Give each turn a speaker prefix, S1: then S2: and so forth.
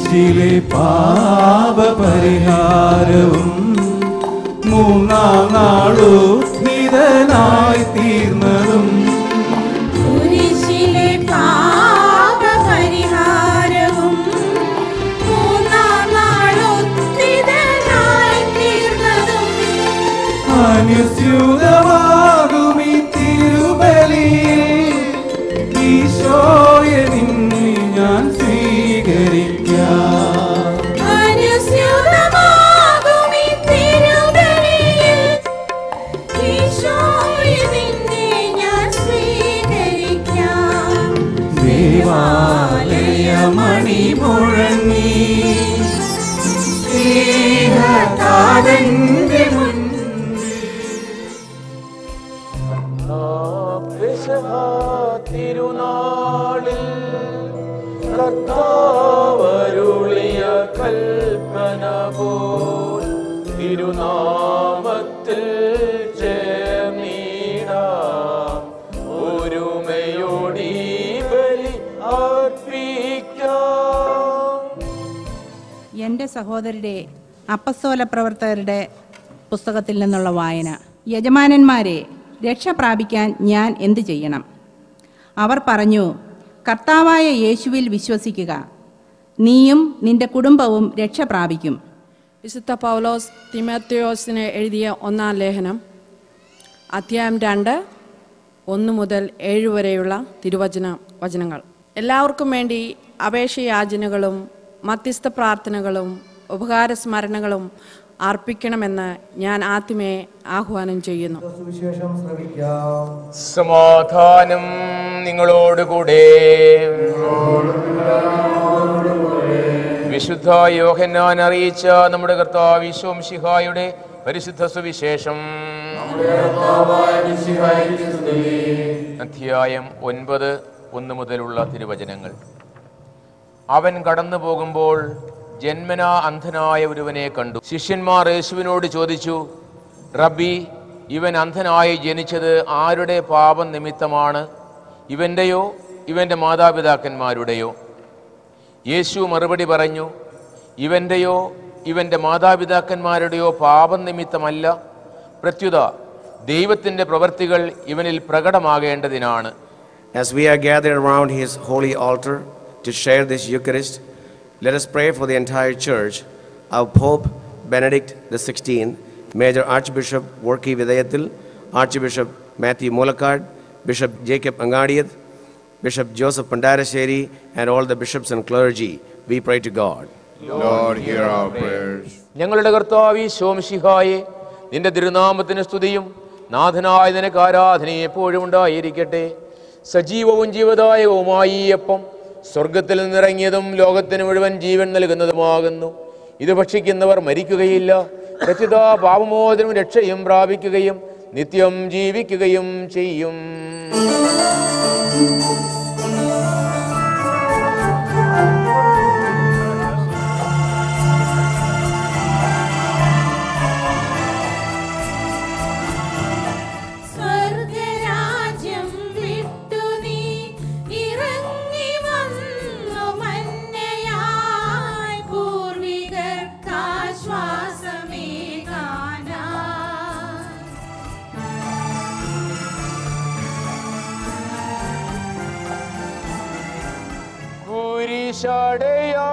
S1: കുരിശിലെ പാപപരിഹാരവും മൂന്നാം നാളുദ്ധിതനായി തീർന്നതും
S2: കുരിശിലെ പാപപരിഹാരവും മൂന്നാം നാളുദ്ധിതനായി തീർന്നതും
S1: അനുസ്യൂതമാകും ഈ തിരുബലിയിൽ ഈശോയെ നിന്നെ ഞാൻ സ്വീകരിക്കാം.
S2: അനുസ്യൂതമാകും ഈ തിരുബലിയിൽ ഈശോയെ നിന്നെ ഞാൻ സ്വീകരിക്കാം.
S1: ദേവാലയമണി മുഴങ്ങി സ്നേഹതാതന്റെ മുന്നിൽ തിരുനാളിൽ കർത്താവരുളിയ കൽപ്പന പോൽ തിരുനാമത്തിൽ ചേർന്നിടാം ഒരുമയോടി ബലി അർപ്പിക്കാം.
S3: എൻ്റെ സഹോദരരെ, അപ്പസ്തോല പ്രവർത്തകരുടെ പുസ്തകത്തിൽ നിന്നുള്ള വായന. യജമാനന്മാരെ, രക്ഷ പ്രാപിക്കാൻ ഞാൻ എന്തു ചെയ്യണം? അവർ പറഞ്ഞു, കർത്താവായ യേശുവിൽ വിശ്വസിക്കുക, നീയും നിന്റെ കുടുംബവും രക്ഷ പ്രാപിക്കും.
S4: വിശുദ്ധ പൗലോസ് തിമോഥെയോസിന് എഴുതിയ 1-ാം ലേഖനം, അധ്യായം 2, 1 മുതൽ 7 വരെയുള്ള വചനങ്ങൾ. എല്ലാവർക്കും വേണ്ടി അപേക്ഷയാചനകളും മധ്യസ്ഥ പ്രാർത്ഥനകളും ഉപകാരസ്മരണകളും അർപ്പിക്കണമെന്ന് ഞാൻ ആദ്യമേ ആഹ്വാനം ചെയ്യുന്നു.
S5: സമാധാനം നിങ്ങളോടുകൂടെ. വിശുദ്ധ യോഹന്നാൻ അറിയിച്ച നമ്മുടെ കർത്താവ് ഈശോ മിശിഹായുടെ പരിശുദ്ധ സുവിശേഷം, അധ്യായം 9, 1 മുതലുള്ള തിരുവചനങ്ങൾ. അവൻ കടന്നു പോകുമ്പോൾ ജന്മനാ അന്ധനായ ഒരുവനെ കണ്ടു. ശിഷ്യന്മാർ യേശുവിനോട് ചോദിച്ചു, റബ്ബി, ഇവൻ അന്ധനായി ജനിച്ചത് ആരുടെ പാപം നിമിത്തമാണ്? ഇവൻ്റെയോ ഇവൻ്റെ മാതാപിതാക്കന്മാരുടെയോ? യേശു മറുപടി പറഞ്ഞു, ഇവൻ്റെയോ ഇവൻ്റെ മാതാപിതാക്കന്മാരുടെയോ പാപം നിമിത്തമല്ല, പ്രത്യുത ദൈവത്തിൻ്റെ പ്രവൃത്തികൾ ഇവനിൽ പ്രകടമാകേണ്ടതിനാണ്.
S6: As we are gathered around his holy altar to share this Eucharist, let us pray for the entire church, our Pope Benedict XVI, Major Archbishop Worki Vidayathil, Archbishop Matthew Mulakad, Bishop Jacob Angadiyat, Bishop Joseph Pandarasheri, and all the bishops and clergy. We pray to God.
S7: Lord, hear our prayers.
S5: ഞങ്ങളുടെ കർത്താവ് ഈശോ മിശിഹായേ, നിന്റെ തിരുനാമത്തിന് സ്തുതിയും നാഥനായ നിനക്ക് ആരാധനയും എപ്പോഴും ഉണ്ടായിരിക്കട്ടെ. സജീവവും ജീവദായകവുമായി ഈ അപ്പം സ്വർഗത്തിൽ നിന്നിറങ്ങിയതും ലോകത്തിന് മുഴുവൻ ജീവൻ നൽകുന്നതുമാകുന്നു. ഇത് ഭക്ഷിക്കുന്നവർ മരിക്കുകയില്ല, പ്രത്യുത പാപമോചനവും രക്ഷയും പ്രാപിക്കുകയും നിത്യം ജീവിക്കുകയും ചെയ്യും. കുരിശടയാ